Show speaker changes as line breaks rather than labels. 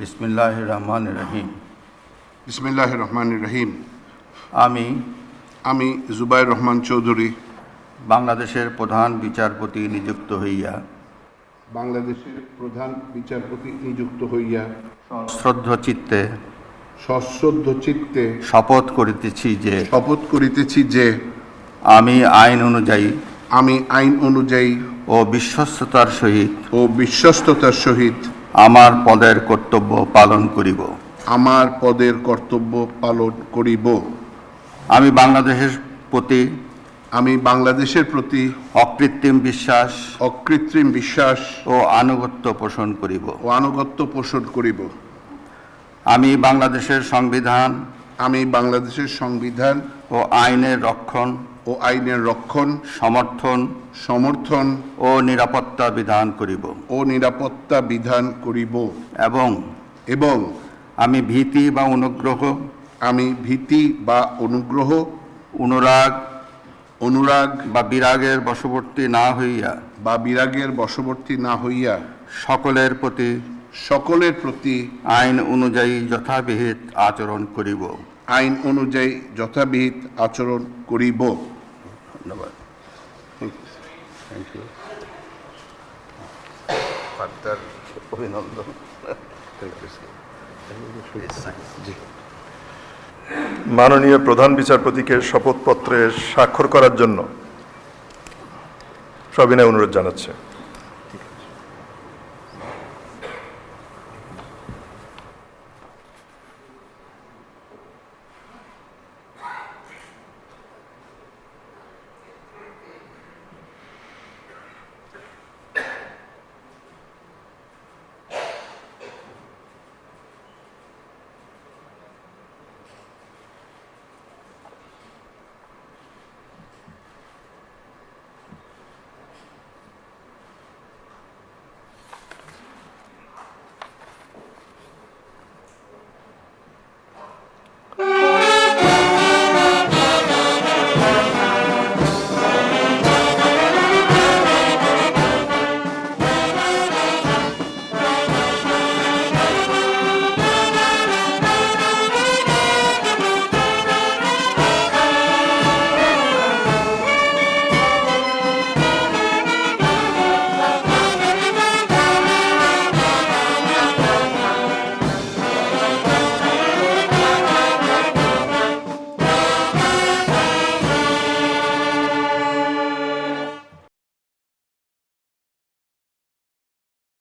বিসমিল্লাহির রহমানির রহিম।
বিসমিল্লাহির রহমানির রহিম।
আমি
জুবাইর রহমান চৌধুরী
বাংলাদেশের প্রধান বিচারপতি নিযুক্ত হইয়া
নিযুক্ত হইয়া
সশ্রদ্ধ চিত্তে
শপথ করিতেছি যে
আমি আইন অনুযায়ী ও বিশ্বস্ততার সহিত আমার পদের কর্তব্য পালন করিব। আমি বাংলাদেশের প্রতি অকৃত্রিম বিশ্বাস ও আনুগত্য পোষণ করিব। আমি বাংলাদেশের সংবিধান ও আইনের রক্ষণ সমর্থন ও নিরাপত্তা বিধান করিব এবং আমি ভীতি বা অনুরাগ বা বিরাগের বশবর্তী না হইয়া সকলের প্রতি আইন অনুযায়ী যথাবিহিত আচরণ করিব। ধন্যবাদ। অভিনন্দন।
মাননীয় প্রধান বিচারপতিকে শপথপত্রে স্বাক্ষর করার জন্য সবিনয় অনুরোধ জানাচ্ছে।